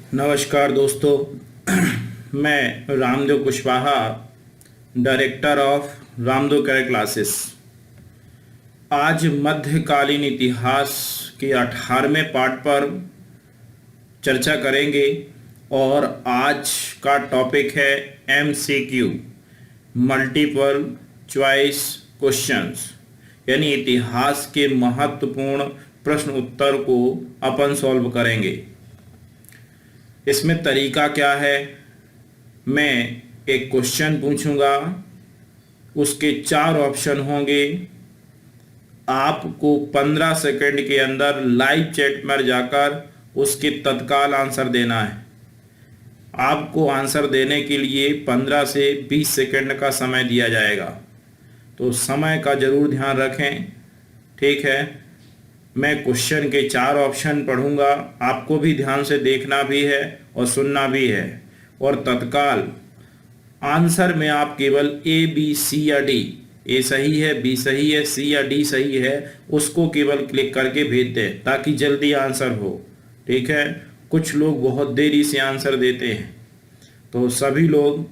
नमस्कार दोस्तों। मैं Ramdev Kushwaha, director of Ramdev carat classes. आज मध्यकालीन इतिहास के 18वें पार्ट पर चर्चा करेंगे और आज का टॉपिक है MCQ, मल्टीपल चॉइस क्वेश्चंस, यानी इतिहास के महत्वपूर्ण प्रश्न उत्तर को अपन सॉल्व करेंगे। इसमें तरीका क्या है, मैं एक क्वेश्चन पूछूंगा, उसके 4 ऑप्शन होंगे। आपको 15 सेकंड के अंदर लाइव चैट में जाकर उसके तत्काल आंसर देना है। आपको आंसर देने के लिए 15 से 20 सेकंड का समय दिया जाएगा, तो समय का जरूर ध्यान रखें। ठीक है, मैं क्वेश्चन के 4 ऑप्शन पढ़ूंगा, आपको भी ध्यान से देखना भी है और सुनना भी है, और तत्काल आंसर में आप केवल A, B, C या D, A सही है, B सही है, C या D सही है, उसको केवल क्लिक करके भेज दें ताकि जल्दी आंसर हो। ठीक है, कुछ लोग बहुत देरी से आंसर देते हैं, तो सभी लोग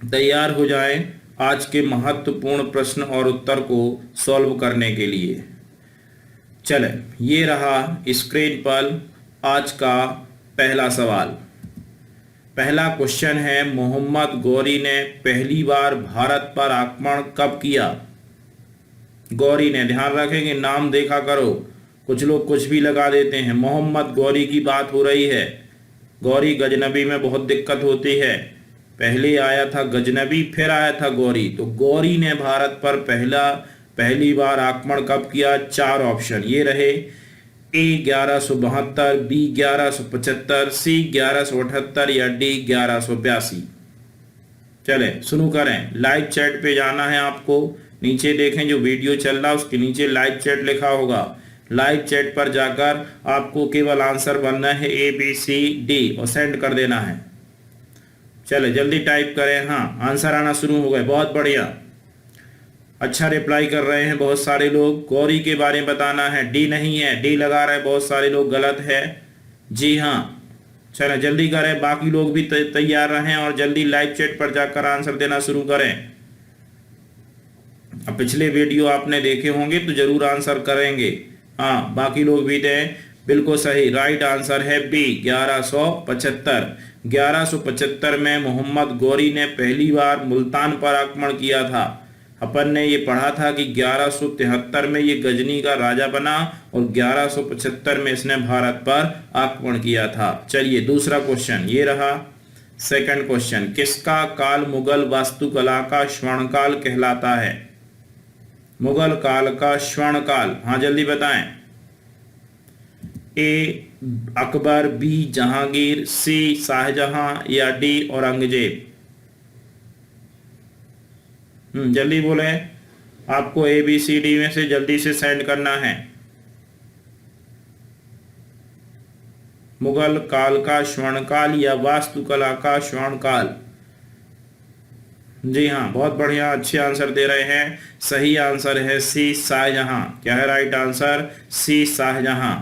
तैयार हो जाएं आज के महत्वपूर्ण प्रश्न और उत्तर को सॉल्व करने के लिए। चले, ये रहा स्क्रीन पर आज का पहला सवाल। पहला क्वेश्चन है, मोहम्मद गौरी ने पहली बार भारत पर आक्रमण कब किया? गौरी ने, ध्यान रखेंगे, नाम देखा करो, कुछ लोग कुछ भी लगा देते हैं। मोहम्मद गौरी की बात हो रही है। गौरी गजनबी में बहुत दिक्कत होती है, पहले आया था गजनबी, फिर आया था गौरी। तो गौरी ने भारत पर पहली बार आक्रमण कब किया? 4 ऑप्शन ये रहे, A 1172, B 1175, C 1178 या D 1182। चले शुरू करें। लाइव चैट पे जाना है आपको, नीचे देखें जो वीडियो चल रहा है उसके नीचे लाइव चैट लिखा होगा। लाइव चैट पर जाकर आपको केवल आंसर बनना है A, B, C, D और सेंड कर देना है। चले जल्दी टाइप करें। हाँ, आंसर आना शुरू हो गए, बहुत बढ़िया, अच्छा रिप्लाई कर रहे हैं बहुत सारे लोग। गौरी के बारे में बताना है, डी नहीं है, डी लगा रहे हैं बहुत सारे लोग, गलत है। जी हाँ, चलें जल्दी करें, बाकी लोग भी तैयार रहें और जल्दी लाइव चैट पर जाकर आंसर देना शुरू करें। अब पिछले वीडियो आपने देखे होंगे तो जरूर आंसर करेंगे। हाँ, बाकी लोग भी दें, बिल्कुल सही, राइट आंसर है बी 1175। 1175 में मोहम्मद गौरी ने पहली बार मुल्तान पर आक्रमण किया था। अपन ने ये पढ़ा था कि 1173 में ये गजनी का राजा बना और 1175 में इसने भारत पर आक्रमण किया था। चलिए दूसरा क्वेश्चन ये रहा। सेकंड क्वेश्चन, किसका काल मुगल वास्तुकला का स्वर्णकाल कहलाता है? मुगल काल का स्वर्णकाल, हाँ जल्दी बताएं। ए अकबर, बी जहांगीर, सी शाहजहां या डी औरंगजेब? जल्दी बोले, आपको ABCD में से जल्दी से सेंड करना है। मुगल काल का स्वर्णकाल या वास्तुकला का स्वर्णकाल? जी हाँ, बहुत बढ़िया, अच्छे आंसर दे रहे हैं। सही आंसर है सी शाहजहां। क्या है राइट आंसर? सी शाहजहां।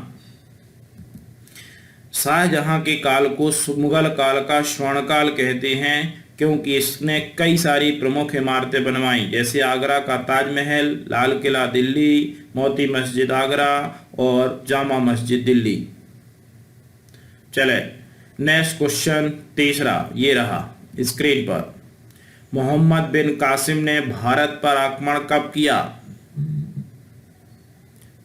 शाहजहां के काल को मुगल काल का स्वर्णकाल कहते हैं क्योंकि इसने कई सारी प्रमुख इमारतें बनवाई, जैसे आगरा का ताजमहल, लाल किला दिल्ली, मोती मस्जिद आगरा और जामा मस्जिद दिल्ली। चले नेक्स्ट क्वेश्चन तीसरा ये रहा स्क्रीन पर। मोहम्मद बिन कासिम ने भारत पर आक्रमण कब किया?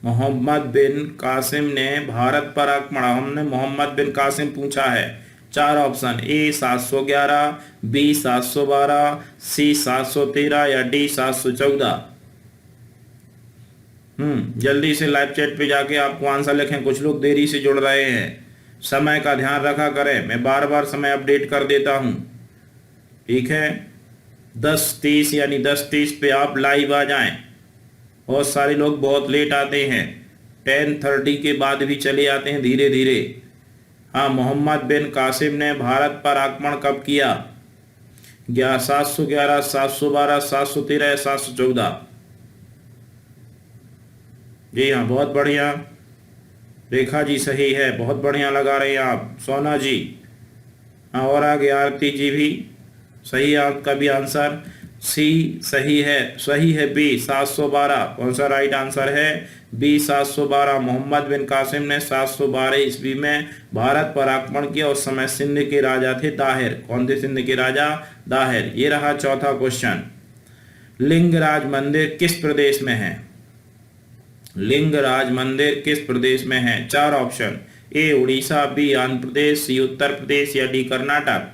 मोहम्मद बिन कासिम ने भारत पर आक्रमण, हमने मोहम्मद बिन कासिम पूछा है। 4 ऑप्शन, A 711, B 712, C 713 या D 714। जल्दी से लाइव चैट पे जाके आपको आंसर लिखें, कुछ लोग देरी से जुड़ रहे हैं। समय का ध्यान रखा करें, मैं बार बार समय अपडेट कर देता हूं। ठीक है, 10:30 यानी 10:30 पे आप लाइव आ जाएं। बहुत सारे लोग बहुत लेट आते हैं, 10:30 के बाद भी चले आते हैं धीरे धीरे। हाँ, मोहम्मद बिन कासिम ने भारत पर आक्रमण कब किया? 711, 712, 713 या 714? जी हाँ, बहुत बढ़िया, रेखा जी सही है, बहुत बढ़िया लगा रहे हैं आप। सोना जी, हाँ, और आगे आरती जी भी सही है, आपका भी आंसर सी सही है। सही है बी 712। कौन सा राइट आंसर है? बी 712। मोहम्मद बिन कासिम ने 712 ईस्वी में भारत पर आक्रमण किया। उस समय सिंध के राजा थे दाहिर। कौन थे सिंध के राजा? दाहिर। ये रहा चौथा क्वेश्चन। लिंगराज मंदिर किस प्रदेश में है? लिंगराज मंदिर किस प्रदेश में है? चार ऑप्शन। ए उड़ीसा, बी आंध्र प्रदेश, सी उत्तर प्रदेश या डी कर्नाटक।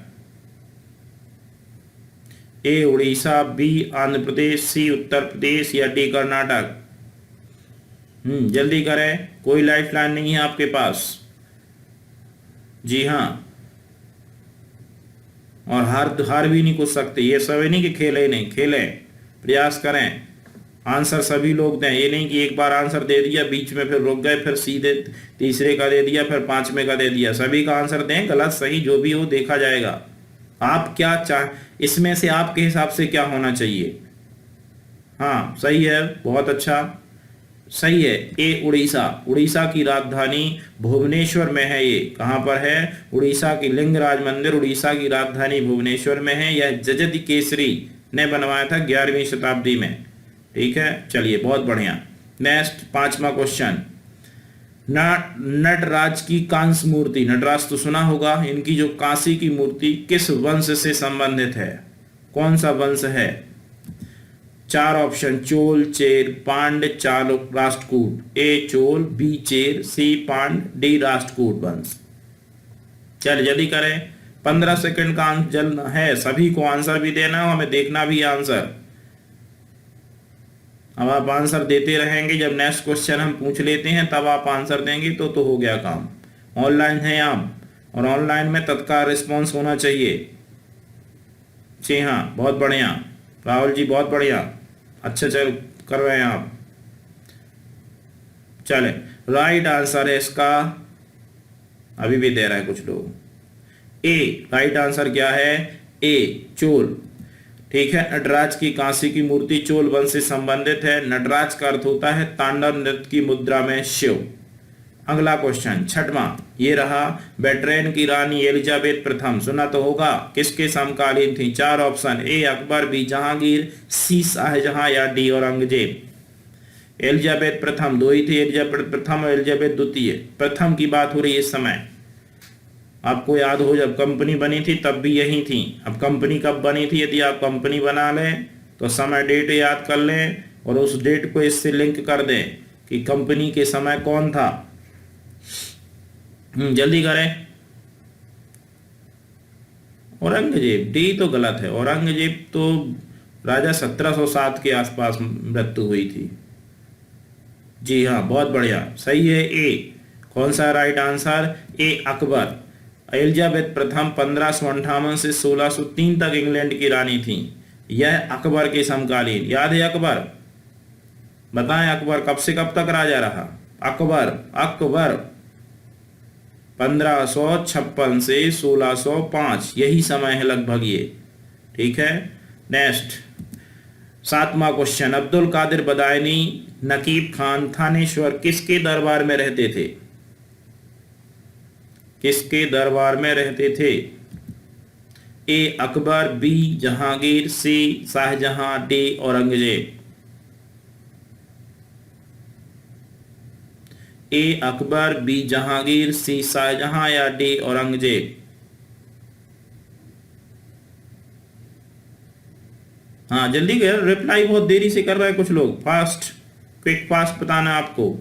ए उड़ीसा, बी आंध्र प्रदेश, सी उत्तर प्रदेश या डी कर्नाटक। जल्दी करें, कोई लाइफ लाइन नहीं है आपके पास। जी हाँ, और हार भी नहीं कुछ सकते। ये सब नहीं कि खेले नहीं, खेलें, प्रयास करें, आंसर सभी लोग दें। ये नहीं कि एक बार आंसर दे दिया, बीच में फिर रुक गए, फिर सीधे तीसरे का दे दिया, फिर पांचवें का दे दिया। सभी का आंसर दें, गलत सही जो भी हो देखा जाएगा। आप क्या इसमें से आपके हिसाब से क्या होना चाहिए? हाँ सही है, बहुत अच्छा, सही है। ए उड़ीसा। उड़ीसा की राजधानी भुवनेश्वर में है। ये कहां पर है? उड़ीसा की लिंगराज मंदिर उड़ीसा की राजधानी भुवनेश्वर में है। यह जजद केसरी ने बनवाया था 11वीं शताब्दी में। ठीक है, चलिए बहुत बढ़िया। नेक्स्ट पांचवा क्वेश्चन। नटराज की कांस्य मूर्ति, नटराज तो सुना होगा, इनकी जो कांसी की मूर्ति किस वंश से संबंधित है? कौन सा वंश है? चार ऑप्शन। चोल, चेर, पांड, चालुक, राष्ट्रकूट। ए चोल, बी चेर, सी पांड, डी राष्ट्रकूट वंश। चल जल्दी करें, 15 सेकंड का जल है, सभी को आंसर भी देना है, हमें देखना भी है आंसर। अब आप आंसर देते रहेंगे, जब नेक्स्ट क्वेश्चन हम पूछ लेते हैं तब आप आंसर देंगे तो हो गया काम। ऑनलाइन है आप, और ऑनलाइन में तत्काल रिस्पॉन्स होना चाहिए। जी हाँ, बहुत बढ़िया राहुल जी, बहुत बढ़िया, अच्छा चल कर रहे हैं आप। चले, राइट आंसर है इसका, अभी भी दे रहा है कुछ लोग। ए राइट आंसर क्या है? ए चोल। ठीक है, नटराज की कांसी की मूर्ति चोल वंश से संबंधित है। नटराज का अर्थ होता है तांडव नृत्य की मुद्रा में शिव। अगला क्वेश्चन छठवां, ये रहा। ब्रिटेन की रानी एलिजाबेथ प्रथम, सुना तो होगा, किसके समकालीन थी? चार ऑप्शन। ए अकबर, बी जहांगीर, सी शाहजहां या डी औरंगजेब। एलिजाबेथ प्रथम दो ही थी, एलिजाबेथ प्रथम और एलिजाबेथ द्वितीय। प्रथम की बात हो रही है इस समय, आपको याद हो जब कंपनी बनी थी तब भी यही थी। अब कंपनी कब बनी थी, यदि आप कंपनी बना लें तो समय डेट याद कर लें और उस डेट को इससे लिंक कर दें कि कंपनी के समय कौन था। जल्दी करें। औरंगजेब, डी तो गलत है। औरंगजेब तो राजा 1707 के आसपास मृत्यु हुई थी। जी हाँ, बहुत बढ़िया, सही है ए। कौन सा राइट आंसर? ए अकबर। एलिजाबेथ प्रथम 1558 से 1603 तक इंग्लैंड की रानी थी। यह अकबर के समकालीन, याद है अकबर? बताएं अकबर कब से कब तक राजा रहा? अकबर 1556 से 1605, यही समय है लगभग ये। ठीक है, नेक्स्ट सातवां क्वेश्चन। अब्दुल कादिर बदायनी नकीब खान थानेश्वर किसके दरबार में रहते थे? किसके दरबार में रहते थे? ए अकबर, बी जहांगीर, सी शाहजहां, डी औरंगजेब। ए अकबर, बी जहांगीर, सी शाहजहां या डी औरंगजेब। हाँ जल्दी कर, रिप्लाई बहुत देरी से कर रहे हैं कुछ लोग। फास्ट, क्विक फास्ट बताना आपको।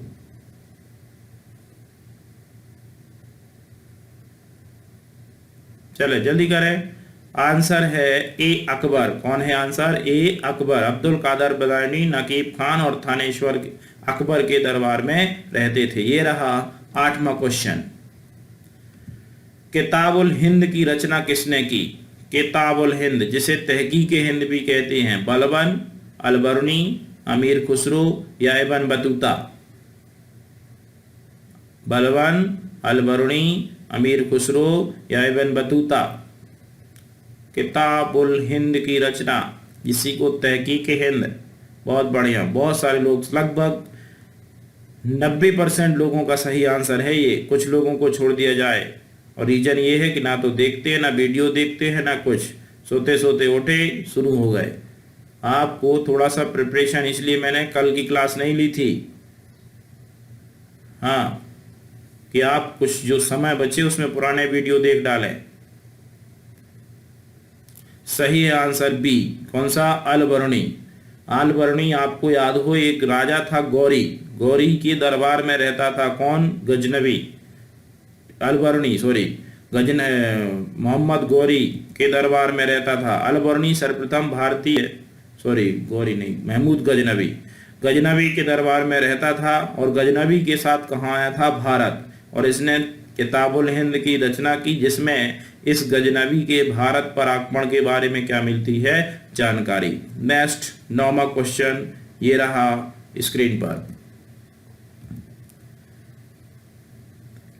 चले जल्दी करें, आंसर है ए अकबर। कौन है आंसर? ए अकबर। अब्दुल कादर बदायनी नकीब खान और थानेश्वर अकबर के दरबार में रहते थे। ये रहा आठवां क्वेश्चन। किताबुल हिंद की रचना किसने की? किताबुल हिंद, जिसे तहकीक हिंद भी कहते हैं, बलबन, अलबरूनी, अमीर खुसरो या इब्न बतूता। बलबन, अलबरूनी, अमीर खुसरो या इब्न बतूता। किताबुल हिंद की रचना, इसी को तहकीक हिंद। बहुत बढ़िया, बहुत सारे लोग, लगभग 90% लोगों का सही आंसर है ये, कुछ लोगों को छोड़ दिया जाए। और रीजन ये है कि ना तो देखते हैं, ना वीडियो देखते हैं, ना कुछ, सोते सोते उठे शुरू हो गए। आपको थोड़ा सा प्रिपरेशन, इसलिए मैंने कल की क्लास नहीं ली थी, हाँ, कि आप कुछ जो समय बचे उसमें पुराने वीडियो देख डालें। सही है आंसर बी। कौन सा? अलबरणी। अलबरणी आपको याद हो, एक राजा था गौरी, गौरी के दरबार में रहता था कौन? गजनवी। अलबरणी, सॉरी, गजन मोहम्मद गौरी के दरबार में रहता था। अलबरणी सर्वप्रथम भारतीय, सॉरी गौरी नहीं, महमूद गजनवी, गजनवी के दरबार में रहता था और गजनवी के साथ कहाँ आया था? भारत। और इसने किताबुल हिंद की रचना की, जिसमें इस गजनवी के भारत पर आक्रमण के बारे में क्या मिलती है? जानकारी। नेक्स्ट 9वां क्वेश्चन ये रहा स्क्रीन पर।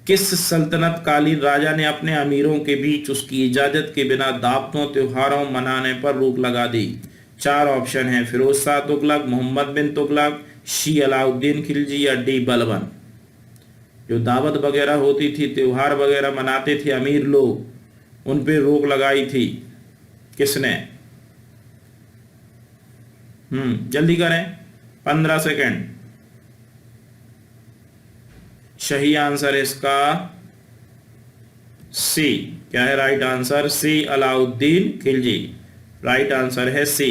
किस सल्तनत कालीन राजा ने अपने अमीरों के बीच उसकी इजाजत के बिना दावतों त्योहारों मनाने पर रोक लगा दी? 4 ऑप्शन हैं, फिरोज शाह तुगलक, मोहम्मद बिन तुगलक, शी अलाउद्दीन खिलजी या डी बलबन। जो दावत वगैरह होती थी, त्योहार वगैरह मनाते थे अमीर लोग, उन पे रोक लगाई थी किसने? जल्दी करें, 15 सेकेंड। सही आंसर है इसका सी। क्या है राइट आंसर? सी, अलाउद्दीन खिलजी। राइट आंसर है सी,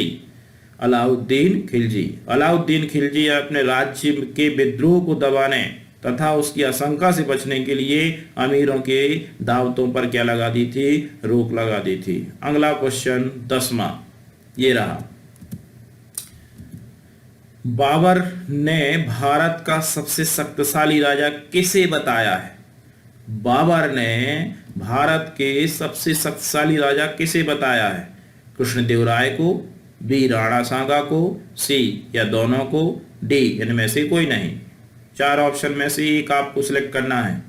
अलाउद्दीन खिलजी। अलाउद्दीन खिलजी अपने राज्य के विद्रोह को दबाने तथा उसकी आशंका से बचने के लिए अमीरों के दावतों पर क्या लगा दी थी? रोक लगा दी थी। अगला क्वेश्चन 10वां ये रहा। बाबर ने भारत का सबसे शक्तिशाली राजा किसे बताया है? बाबर ने भारत के सबसे शक्तिशाली राजा किसे बताया है? कृष्णदेवराय को, बी राणा सांगा को, सी या दोनों को, डी इनमें से कोई नहीं। 4 ऑप्शन में से एक आपको सिलेक्ट करना है।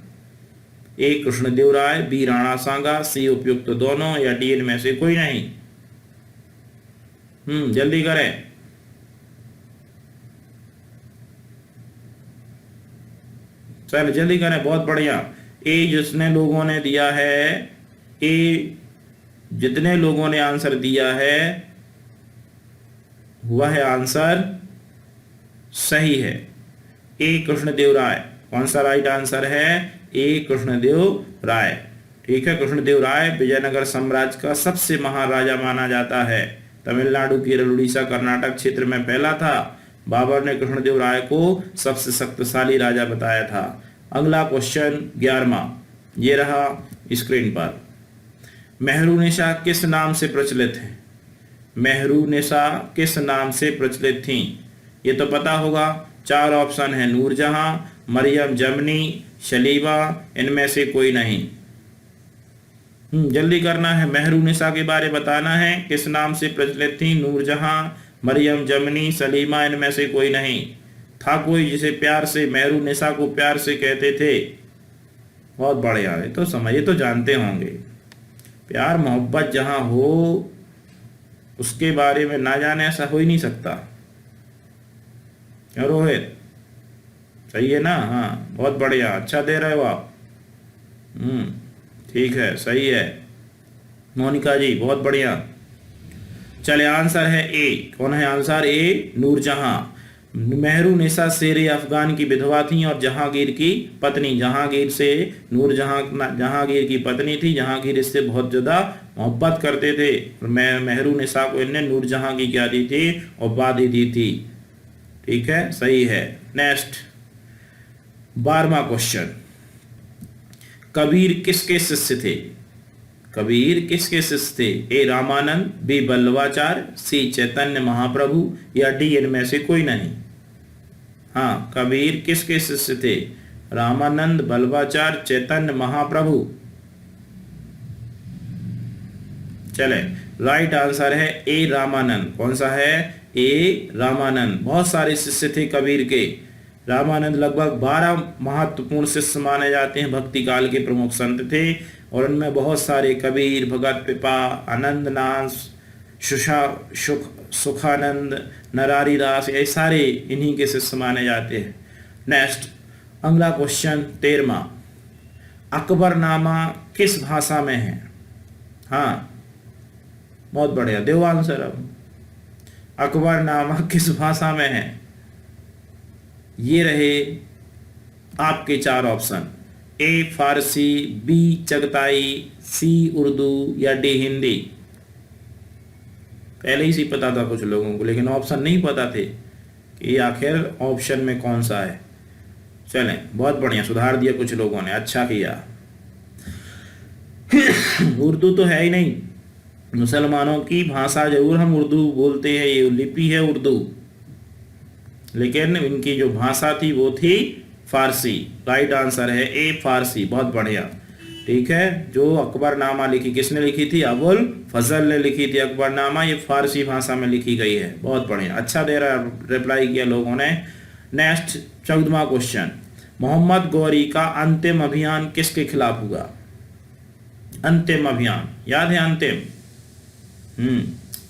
ए कृष्णदेवराय, बी राणा सांगा, सी उपयुक्त दोनों या डी इनमें से कोई नहीं। जल्दी करें। चल जल्दी करें, बहुत बढ़िया। ए जितने लोगों ने दिया है, ए जितने लोगों ने आंसर दिया है वह आंसर सही है। ए कृष्णदेव राय। कौन सा राइट आंसर है? ए कृष्णदेव राय। ठीक है, कृष्णदेव राय विजयनगर साम्राज्य का सबसे महान राजा माना जाता है। तमिलनाडु, केरल, उड़ीसा, कर्नाटक क्षेत्र में पहला था। बाबर ने कृष्णदेव राय को सबसे शक्तिशाली राजा बताया था। अगला क्वेश्चन 11वां ये रहा स्क्रीन पर। मेहरुनिसा किस नाम से प्रचलित है? मेहरुनिसा किस नाम से प्रचलित थी? ये तो पता होगा। 4 ऑप्शन है, नूरजहां, मरियम जमनी, शलीबा, इनमें से कोई नहीं। जल्दी करना है, मेहरुनिसा के बारे बताना है, किस नाम से प्रचलित थी? नूरजहां, मरियम जमनी, सलीमा, इनमें से कोई नहीं। था कोई जिसे प्यार से मेहरुनिसा को प्यार से कहते थे? बहुत बढ़िया है, तो समझिए, तो जानते होंगे। प्यार मोहब्बत जहां हो उसके बारे में ना जाने ऐसा हो ही नहीं सकता। क्या रोहित, सही है ना? हाँ बहुत बढ़िया, अच्छा दे रहे हो आप। ठीक है, सही है मोनिका जी, बहुत बढ़िया। चले आंसर है ए। कौन है आंसर? ए नूरजहां। मेहरुनिसा शेर अफगान की विधवा थी और जहांगीर की पत्नी। जहांगीर से नूरजहां जहांगीर की पत्नी थी। जहांगीर इससे बहुत ज्यादा मोहब्बत करते थे। मेहरुनिसा को इन्हें नूरजहां की क्या दी थी? उपाधि दी थी। ठीक है, सही है। Next 12वां question. कबीर किसके शिष्य थे? कबीर किसके शिष्य थे? ए रामानंद, बी बल्लवाचार्य, सी चैतन्य महाप्रभु या डी इनमें से कोई नहीं। हाँ, कबीर किसके शिष्य थे? रामानंद, बल्लवाचार्य, चैतन्य महाप्रभु। चले, राइट आंसर है ए रामानंद। कौन सा है? ए रामानंद। बहुत सारे शिष्य थे कबीर के। रामानंद लगभग 12 महत्वपूर्ण शिष्य माने जाते हैं। भक्ति काल के प्रमुख संत थे और उनमें बहुत सारे कबीर, भगत पिपा, आनंदनाथ, सुखानंद, नरारी दास, ये सारे इन्हीं के शिष्य माने जाते हैं। नेक्स्ट अगला क्वेश्चन 13वां, अकबरनामा किस भाषा में है? हाँ बहुत बढ़िया, दो आंसर। अब अकबरनामा किस भाषा में है? ये रहे आपके चार ऑप्शन, ए फारसी, बी चगताई, सी उर्दू या डी हिंदी। पहले ही सी पता था कुछ लोगों को, लेकिन ऑप्शन नहीं पता थे कि आखिर ऑप्शन में कौन सा है। चलें, बहुत बढ़िया, सुधार दिया कुछ लोगों ने, अच्छा किया। उर्दू तो है ही नहीं, मुसलमानों की भाषा जरूर हम उर्दू बोलते हैं, ये लिपि है उर्दू, लेकिन इनकी जो भाषा थी वो थी फारसी। राइट आंसर है ए फारसी, बहुत बढ़िया। ठीक है, जो अकबरनामा लिखी किसने लिखी थी? अबुल फजल ने लिखी थी अकबरनामा, ये फारसी भाषा में लिखी गई है। बहुत बढ़िया, अच्छा दे रहा रिप्लाई किया लोगों ने। नेक्स्ट 14वां क्वेश्चन, मोहम्मद गौरी का अंतिम अभियान किसके खिलाफ हुआ? अंतिम अभियान याद है? अंतिम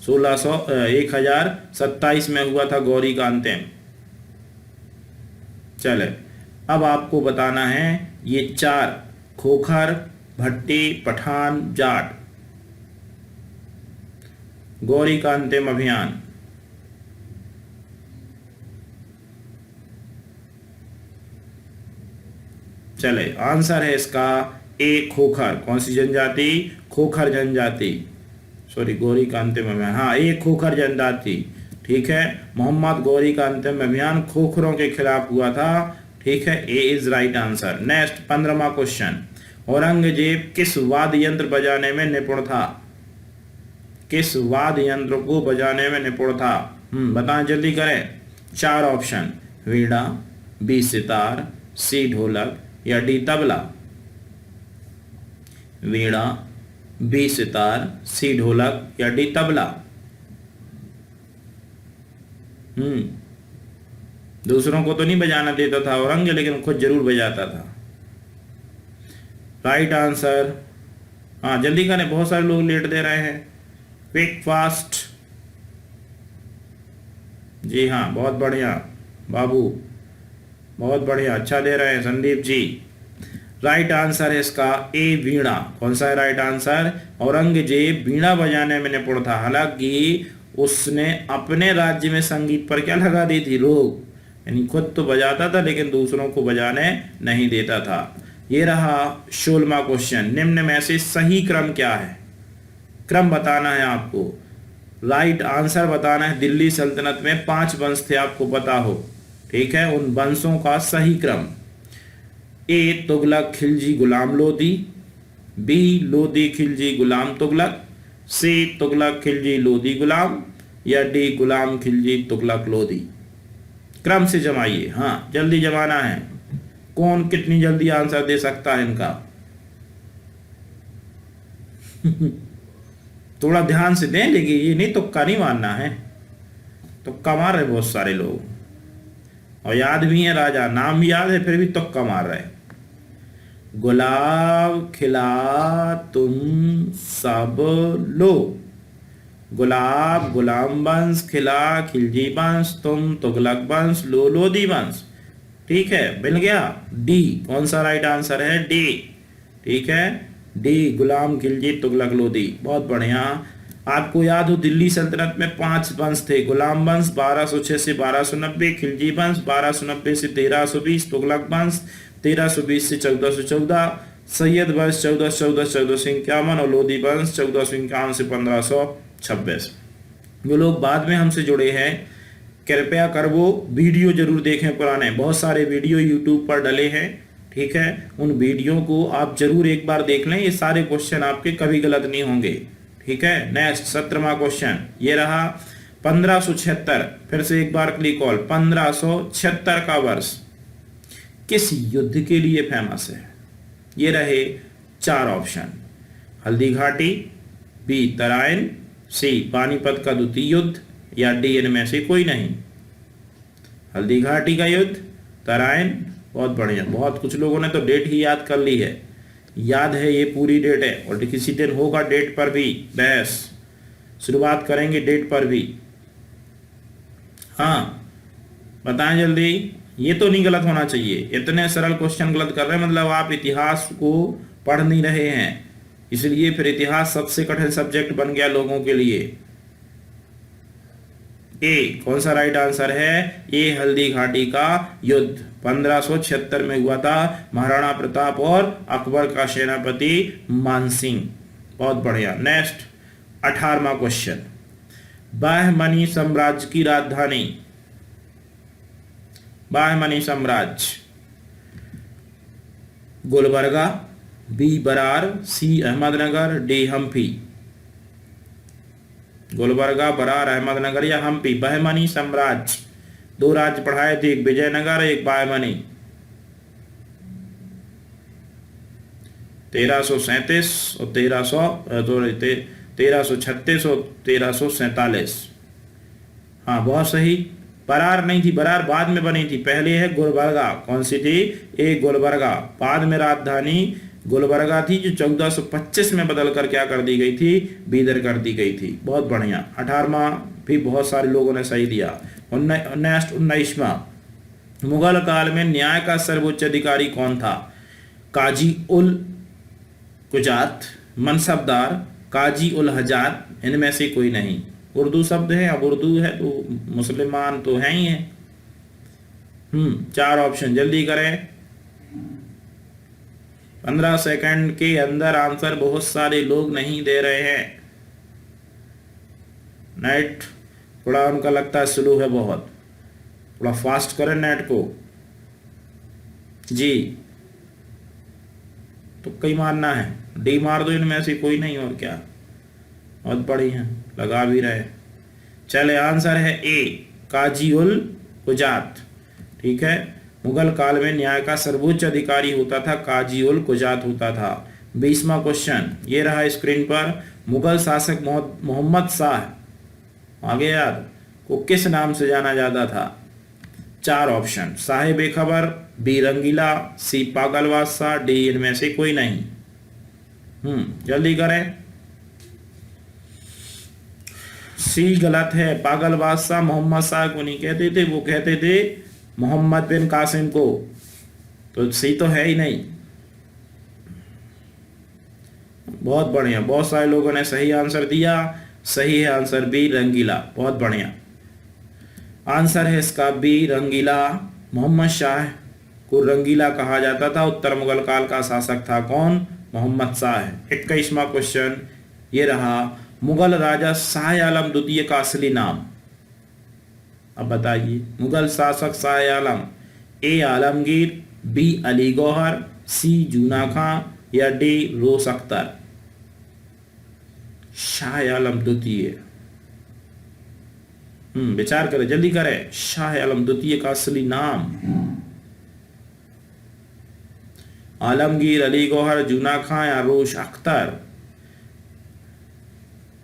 1027 में हुआ था गौरी का अंतिम। चले, अब आपको बताना है ये चार, खोखर, भट्टी, पठान, जाट, गौरी का अंतिम अभियान। चले, आंसर है इसका ए खोखर। कौन सी जनजाति? खोखर जनजाति। सॉरी, गौरी का अंतिम अभियान, हाँ ए खोखर जनजाति। ठीक है, मोहम्मद गौरी का अंतिम अभियान खोखरों के खिलाफ हुआ था। ठीक है, A is right answer. Next 15वां क्वेश्चन, औरंगजेब किस वाद्य यंत्र बजाने में निपुण था? किस वाद्य यंत्र को बजाने में निपुण था? बताएं, जल्दी करें। चार ऑप्शन, वीणा, बी सितार, सी ढोलक या डी तबला। वीणा, बी सितार, सी ढोलक या डी तबला। दूसरों को तो नहीं बजाना देता था औरंगजेब, लेकिन खुद जरूर बजाता था। राइट आंसर, हाँ जल्दी करें, बहुत सारे लोग लेट दे रहे हैं। Quick fast. जी हाँ, बहुत बढ़िया बाबू, बहुत बढ़िया, अच्छा दे रहे हैं संदीप जी। राइट आंसर है इसका ए वीणा। कौन सा है राइट आंसर? औरंगजेब वीणा बजाने में निपुण था। हालांकि उसने अपने राज्य में संगीत पर क्या लगा दी थी रोक, यानी खुद तो बजाता था लेकिन दूसरों को बजाने नहीं देता था। ये रहा 16वां क्वेश्चन, निम्न में से सही क्रम क्या है? क्रम बताना है आपको, राइट आंसर बताना है। दिल्ली सल्तनत में 5 वंश थे, आपको पता हो। ठीक है, उन वंशों का सही क्रम, ए तुगलक खिलजी गुलाम लोदी, बी लोदी खिलजी गुलाम तुगलक, सी तुगलक खिलजी लोदी गुलाम या डी गुलाम खिलजी तुगलक लोदी। क्रम से जमाइए, हाँ जल्दी जमाना है। कौन कितनी जल्दी आंसर दे सकता है इनका? थोड़ा ध्यान से दें, लेकिन ये नहीं तुक्का नहीं मारना है। तुक्का मार रहे बहुत सारे लोग, और याद भी है, राजा नाम भी याद है, फिर भी तुक्का मार रहे। गुलाब खिला तुम सब लो, गुलाब गुलाम वंश, खिला खिलजी वंश, तुम तुगलक वंश, लो लोदी वंश। ठीक है, मिल गया। डी कौन सा राइट आंसर है? डी। ठीक है, डी गुलाम खिलजी तुगलक लोदी। बहुत बढ़िया। आपको याद हो दिल्ली सल्तनत में 5 वंश थे, गुलाम वंश 1206 से 1290, खिलजी वंश 1290 से 1320, तुगलक वंश 1320 से 1414, सैयद वंश 1414 से 1451 और लोदी वंश 1451 से 1526। जो लोग बाद में हमसे जुड़े हैं, कृपया कर वो वीडियो जरूर देखें पुराने, बहुत सारे वीडियो यूट्यूब पर डले हैं। ठीक है, उन वीडियो को आप जरूर एक बार देख लें, ये सारे क्वेश्चन आपके कभी गलत नहीं होंगे। ठीक है, नेक्स्ट 17वां क्वेश्चन, ये रहा 1576। फिर से एक बार क्लिक ऑल, 1576 का वर्ष किस युद्ध के लिए फेमस है? ये रहे 4 ऑप्शन, हल्दी घाटी, बी तराइन, सी पानीपत का द्वितीय युद्ध या डी इनमें से कोई नहीं। हल्दी घाटी का युद्ध, तराइन, बहुत बढ़िया। बहुत कुछ लोगों ने तो डेट ही याद कर ली है, याद है ये पूरी डेट है, और किसी दिन होगा डेट पर भी बहस, शुरुआत करेंगे डेट पर भी। हाँ बताएं जल्दी, ये तो नहीं गलत होना चाहिए, इतने सरल क्वेश्चन गलत कर रहे हैं मतलब आप इतिहास को पढ़ नहीं रहे हैं, इसलिए फिर इतिहास सबसे कठिन सब्जेक्ट बन गया लोगों के लिए। ए कौन सा राइट आंसर है? ए हल्दी घाटी का युद्ध 1576 में हुआ था, महाराणा प्रताप और अकबर का सेनापति मानसिंह। बहुत बढ़िया। नेक्स्ट 18वां क्वेश्चन, बाह्मनी साम्राज्य की राजधानी। बाह्मनी साम्राज्य, गुलबर्गा, बी बरार, सी अहमदनगर, डी हम्पी। गुलबर्गा, बरार, अहमदनगर या हम्पी। बाह्मनी साम्राज्य, दो राज्य पढ़ाए थे, एक विजयनगर एक बाह्मनी। 1337 और 1336 और 1347। हाँ बहुत सही। बरार नहीं थी, बरार बाद में बनी थी, पहले है गुलबर्गा। कौन सी थी? एक गुलबर्गा। बाद में राजधानी गुलबर्गा थी जो 1425 में बदल कर क्या कर दी गई थी? बीदर कर दी गई थी। बहुत बढ़िया। 18वां भी बहुत सारे लोगों ने सही दिया। 19वां, मुगल काल में न्याय का सर्वोच्च अधिकारी कौन था? काजी उल कुजात, मनसबदार, काजी उल हजात, इनमें से कोई नहीं। उर्दू शब्द है, अब उर्दू है तो मुसलमान तो हैं ही हैं। 4 ऑप्शन जल्दी करें, 15 सेकंड के अंदर आंसर बहुत सारे लोग नहीं दे रहे हैं। नेट थोड़ा उनका लगता है स्लो है बहुत, थोड़ा फास्ट करें नेट को जी। तो कई मारना है, डी मार दो इनमें से कोई नहीं, और क्या। बहुत बड़ी है, लगा भी रहे। चले आंसर है ए, काजी उल कुजात। ठीक है, मुगल काल में न्याय का सर्वोच्च अधिकारी होता था काजी उल कुजात होता था। 20वां क्वेश्चन ये रहा स्क्रीन पर, मुगल शासक मोहम्मद शाह आगे याद को किस नाम से जाना जाता था? 4 ऑप्शन, साहिब बेखबर, बी रंगीला, सी पागल बादशाह, डी इनमें से कोई नहीं। जल्दी करें। सी गलत है, पागल बादशाह मोहम्मद शाह को नहीं कहते थे, वो कहते थे मोहम्मद बिन कासिम को, तो सी तो है ही नहीं। बहुत बढ़िया, बहुत सारे लोगों ने सही आंसर दिया। सही है आंसर बी रंगीला। बहुत बढ़िया आंसर है इसका बी रंगीला। मोहम्मद शाह को रंगीला कहा जाता था। उत्तर मुगल काल का शासक था कौन? मोहम्मद शाह। 21वां क्वेश्चन ये रहा, मुगल राजा शाह आलम द्वितीय का असली नाम। अब बताइए, मुगल शासक शाह आलम, ए आलमगीर, बी अली गौहर, सी जूना खां या डी रोस अख्तर। शाह आलम द्वितीय, विचार करें, जल्दी करें। शाह आलम द्वितीय का असली नाम? आलमगीर, अली गौहर, जूना खां या रोस अख्तर।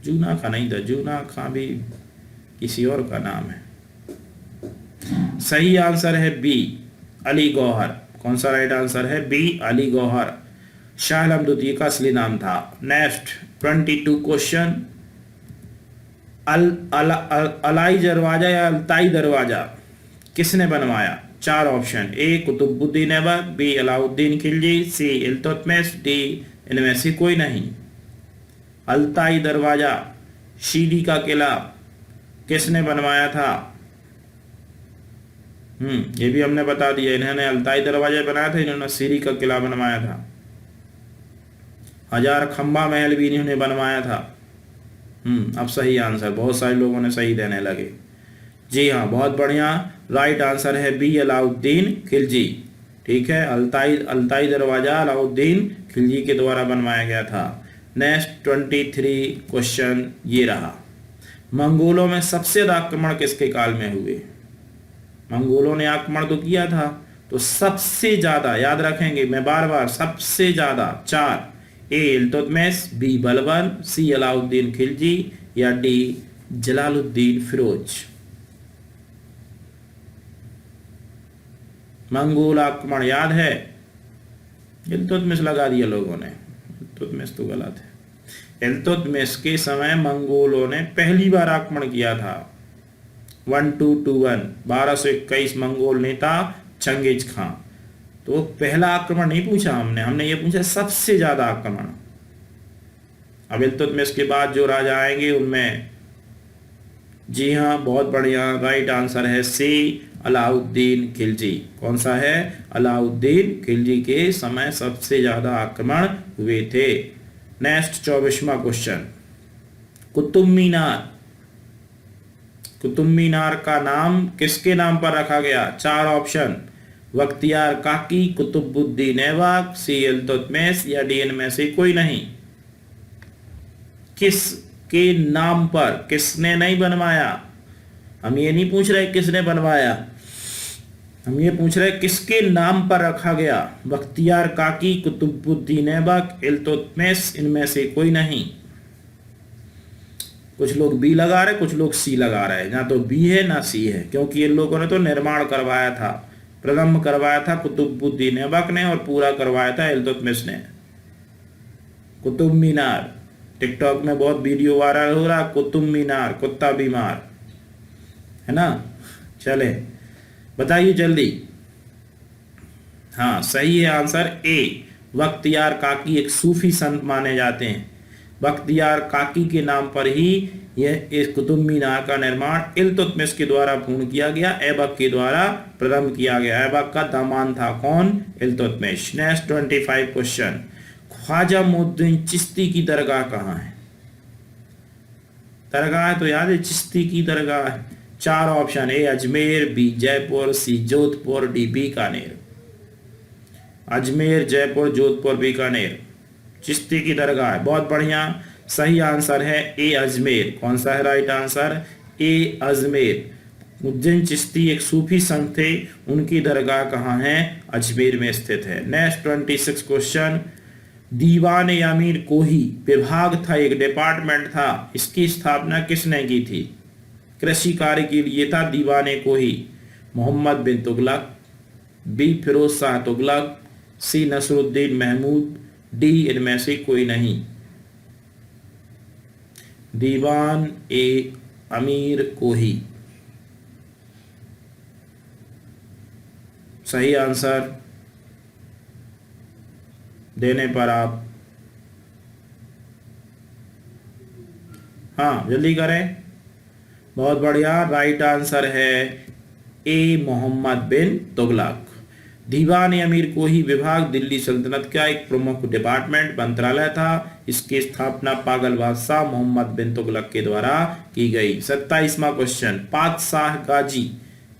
जूना खां नहीं था, जूना खां भी किसी और का नाम है। सही आंसर है बी अली गौहर। कौन सा राइट आंसर है? बी अली गौहर शाह आलम द्वितीय का असली नाम था। नेक्स्ट 22 क्वेश्चन, अलाई दरवाजा या अल्ताई दरवाजा किसने बनवाया? 4 ऑप्शन, ए कुतुबुद्दीन ऐबक, बी अलाउद्दीन खिलजी, सी इल्तुतमिश, डी इनमें से कोई नहीं। अल्ताई दरवाजा, शीरी का किला किसने बनवाया था? ये भी हमने बता दिया, इन्होंने अल्ताई दरवाजा बनाया था, इन्होंने शीरी का किला बनवाया था। 1000 खंबा महल भी इन्होंने बनवाया था। अब सही आंसर बहुत सारे लोगों ने सही देने लगे। जी हाँ, बहुत बढ़िया। राइट आंसर है बी अलाउद्दीन खिलजी। ठीक है, अल्ताई दरवाजा अलाउद्दीन खिलजी के द्वारा बनवाया गया था। नेक्स्ट 23 क्वेश्चन ये रहा, मंगोलों में सबसे ज्यादा आक्रमण किसके काल में हुए? मंगोलों ने आक्रमण तो किया था, तो सबसे ज्यादा याद रखेंगे, मैं बार बार, सबसे ज्यादा 4, ए इल्तुतमिश, बी बलबन, सी अलाउद्दीन खिलजी या डी जलालुद्दीन फिरोज। मंगोल आक्रमण याद है? इल्तुतमिश लगा दिया लोगों ने, इल्तुतमिश तो गलत है। इल्तुतमिश के समय मंगोलों ने पहली बार आक्रमण किया था। 1221 1221 मंगोल नेता चंगेज खां। तो पहला आक्रमण नहीं पूछा हमने ये पूछा सबसे ज्यादा आक्रमण। अब इल्तुतमिश के बाद जो राजा आएंगे उनमें, जी हाँ बहुत बढ़िया, राइट आंसर है सी अलाउद्दीन खिलजी। कौन सा है? अलाउद्दीन खिलजी के समय सबसे ज्यादा आक्रमण हुए थे। Next 24वां question, Qutub Minar. कुतुब मीनार का नाम किसके नाम पर रखा गया? 4 ऑप्शन, बख्तियार काकी, कुतुबुद्दीन ऐबक, सी इल्तुतमिश या डी इनमें से कोई नहीं। किसके नाम पर? किसने नहीं बनवाया, हम ये नहीं पूछ रहे किसने बनवाया, हम ये पूछ रहे किसके नाम पर रखा गया। बख्तियार काकी, कुतुबुद्दीन ऐबक, इल्तुतमिश, इनमें से कोई नहीं। कुछ लोग बी लगा रहे, कुछ लोग सी लगा रहे, ना तो बी है ना सी है, क्योंकि इन लोगों ने तो निर्माण करवाया था, प्रारंभ करवाया था कुतुबुद्दीन ऐबक ने और पूरा करवाया था इल्तुतमिश ने। कुतुब मीनार, टिकटॉक में बहुत वीडियो वायरल हो रहा, कुतुब मीनार कुत्ता बीमार है ना। चले बताइए जल्दी। हाँ सही है आंसर ए, बख्तियार काकी एक सूफी संत माने जाते हैं। बख्तियार काकी के नाम पर ही यह इस कुतुब मीनार का निर्माण इल्तुतमिश के द्वारा पूर्ण किया गया, ऐबक के द्वारा प्रारंभ किया गया। ऐबक का दामाद था कौन? इल्तुतमिश। नेक्स्ट 25 क्वेश्चन, ख्वाजा मोइनुद्दीन चिश्ती की दरगाह कहाँ है? दरगाह तो याद है, चिश्ती की दरगाह है। 4 ऑप्शन, ए अजमेर, बी जयपुर, सी जोधपुर, डी बीकानेर। अजमेर, जयपुर, जोधपुर, बीकानेर, चिश्ती की दरगाह है। बहुत बढ़िया, सही आंसर है ए अजमेर। कौन सा है राइट आंसर? ए अजमेर। मुइनुद्दीन चिश्ती एक सूफी संत थे, उनकी दरगाह कहाँ है? अजमेर में स्थित है। नेक्स्ट 26 क्वेश्चन, दीवान अमीर कोही विभाग था, एक डिपार्टमेंट था, इसकी स्थापना किसने की थी? कृषि कार्य के लिए था दीवान कोही। मोहम्मद बिन तुगलक, बी फिरोज शाह तुगलक, सी नसरुद्दीन महमूद, डी इनमें से कोई नहीं। दीवान ए अमीर कोही सही आंसर देने पर आप, हाँ जल्दी करें। बहुत बढ़िया, राइट आंसर है ए मोहम्मद बिन तुगलक। दीवान अमीर कोही विभाग दिल्ली सल्तनत का एक प्रमुख डिपार्टमेंट मंत्रालय था। इसकी स्थापना पागल बादशाह मोहम्मद बिन तुगलक के द्वारा की गई। 27वां क्वेश्चन, पातशाह गाजी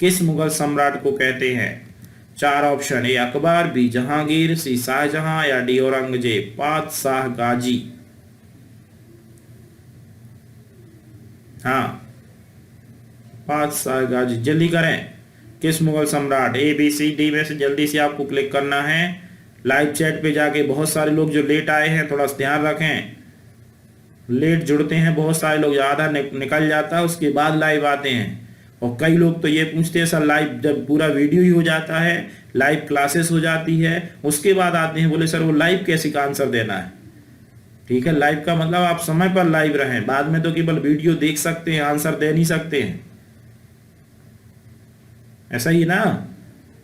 किस मुगल सम्राट को कहते हैं? 4 ऑप्शन, ए अकबर, बी जहांगीर, सी शाहजहां या डी औरंगजेब। पातशाह गाजी, हाँ पातशाह गाजी, जल्दी करें। किस मुगल सम्राट? ए बी सी डी में से जल्दी से आपको क्लिक करना है। लाइव चैट पे जाके बहुत सारे लोग जो लेट आए हैं थोड़ा ध्यान रखें, लेट जुड़ते हैं बहुत सारे लोग, आधा निकल जाता है उसके बाद लाइव आते हैं। और कई लोग तो ये पूछते हैं सर लाइव जब पूरा वीडियो ही हो जाता है, लाइव क्लासेस हो जाती है उसके बाद आते हैं, बोले सर वो लाइव कैसे का आंसर देना है? ठीक है, लाइव का मतलब आप समय पर लाइव रहें, बाद में तो केवल वीडियो देख सकते हैं, आंसर दे नहीं सकते हैं, ऐसा ही ना।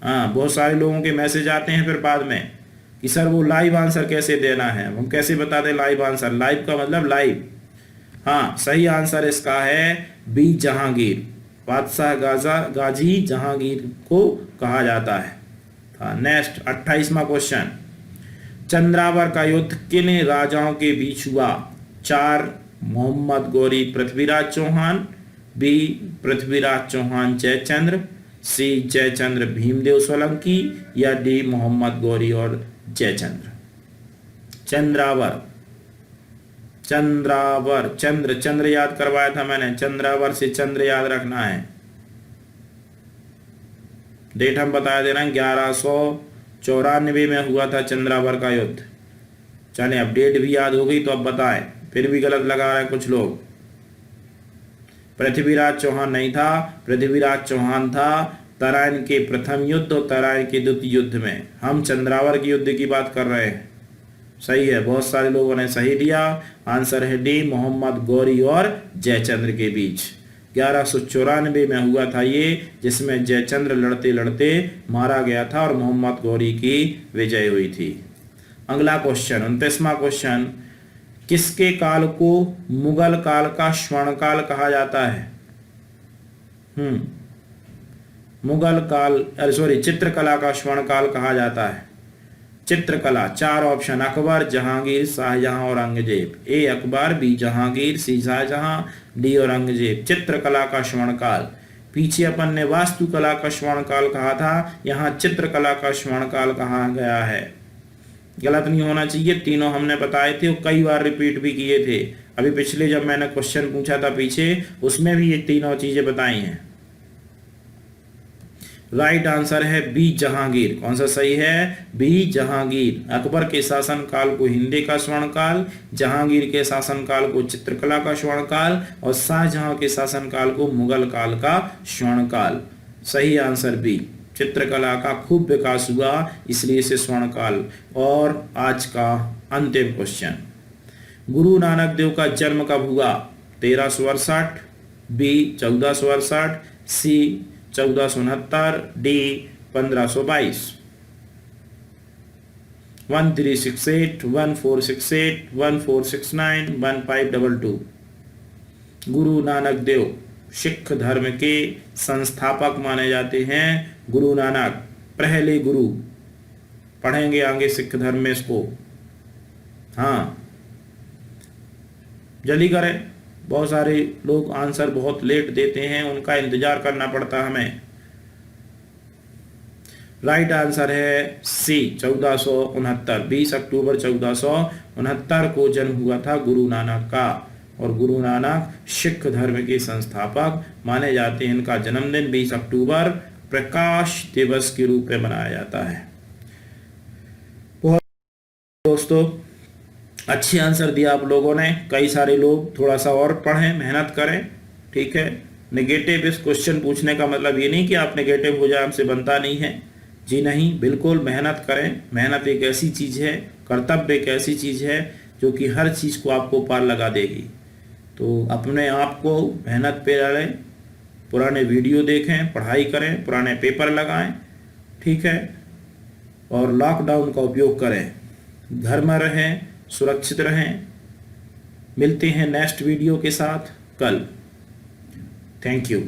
हाँ बहुत सारे लोगों के मैसेज आते हैं फिर बाद में कि सर वो लाइव आंसर कैसे देना है, हम कैसे बता दें लाइव आंसर? लाइव का मतलब लाइव। हाँ सही आंसर इसका है बी जहांगीर। बादशाह गाजी जहांगीर को कहा जाता है। हाँ नेक्स्ट 28वां क्वेश्चन, चंद्रावर का युद्ध किन राजाओं के बीच हुआ? 4 मोहम्मद गौरी पृथ्वीराज चौहान, बी पृथ्वीराज चौहान जयचंद्र, सी जयचंद्र भीमदेव सोलंकी या डी मोहम्मद गौरी और जयचंद्र। चंद्रावर, चंद्रावर, चंद्र चंद्र याद करवाया था मैंने, चंद्रावर से चंद्र याद रखना है। डेट हम बता देना, 1194 में हुआ था चंद्रावर का युद्ध। चले अब डेट भी याद हो गई तो अब बताएं, फिर भी गलत लगा रहे हैं कुछ लोग। पृथ्वीराज चौहान नहीं था, पृथ्वीराज चौहान था तराइन के प्रथम युद्ध और तराइन के द्वितीय युद्ध में। हम चंद्रावर के युद्ध की बात कर रहे हैं। सही है, बहुत सारे लोगों ने सही दिया। आंसर है डी मोहम्मद गौरी और जयचंद्र के बीच। 1194 में हुआ था ये, जिसमें जयचंद्र लड़ते लड़ते मारा गया था और मोहम्मद गौरी की विजय हुई थी। अगला क्वेश्चन 29वां क्वेश्चन, किसके काल को मुगल काल का स्वर्ण काल कहा जाता है? मुगल काल चित्रकला का स्वर्ण काल कहा जाता है। चित्रकला 4 ऑप्शन, अकबर, जहांगीर, शाहजहां, औरंगजेब। ए अकबर, बी जहांगीर, सी शाहजहां, डी औरंगजेब। चित्रकला का स्वर्ण काल। पीछे अपन ने वास्तुकला का स्वर्ण काल कहा था, यहाँ चित्रकला का स्वर्ण काल कहा गया है। गलत नहीं होना चाहिए, तीनों हमने बताए थे और कई बार रिपीट भी किए थे। अभी पिछले जब मैंने क्वेश्चन पूछा था पीछे, उसमें भी ये तीनों चीजें बताई हैं। राइट आंसर है बी जहांगीर। कौन सा सही है? बी जहांगीर। अकबर के शासन काल को हिंदी का स्वर्ण काल, जहांगीर के शासन काल को चित्रकला का स्वर्ण काल और शाहजहां के शासन काल को मुगल काल का स्वर्ण काल। सही आंसर बी। चित्रकला का खूब विकास हुआ, इसलिए इसे स्वर्ण काल। और आज का अंतिम क्वेश्चन, गुरु नानक देव का जन्म कब हुआ? 1368, बी 1468, सी 1469, डी 1522। 1368, 1468, 1469, 1522। गुरु नानक देव सिख धर्म के संस्थापक माने जाते हैं। गुरु नानक पहले गुरु, पढ़ेंगे आगे सिख धर्म में इसको। हाँ जल्दी करें, बहुत सारे लोग आंसर बहुत लेट देते हैं, उनका इंतजार करना पड़ता हमें। राइट आंसर है सी 1469। 20 अक्टूबर 1469 को जन्म हुआ था गुरु नानक का। और गुरु नानक सिख धर्म के संस्थापक माने जाते हैं। इनका जन्मदिन 20 अक्टूबर प्रकाश दिवस के रूप में मनाया जाता है। बहुत दोस्तों अच्छे आंसर दिया आप लोगों ने। कई सारे लोग थोड़ा सा और पढ़ें, मेहनत करें, ठीक है। नेगेटिव इस क्वेश्चन पूछने का मतलब ये नहीं कि आप नेगेटिव हो जाए, हमसे बनता नहीं है जी, नहीं, बिल्कुल मेहनत करें। मेहनत एक ऐसी चीज़ है, कर्तव्य एक ऐसी चीज़ है जो कि हर चीज़ को आपको पार लगा देगी। तो अपने आप को मेहनत पे डालें, पुराने वीडियो देखें, पढ़ाई करें, पुराने पेपर लगाएं, ठीक है। और लॉकडाउन का उपयोग करें, घर में रहें, सुरक्षित रहें। मिलते हैं नेक्स्ट वीडियो के साथ कल। Thank you.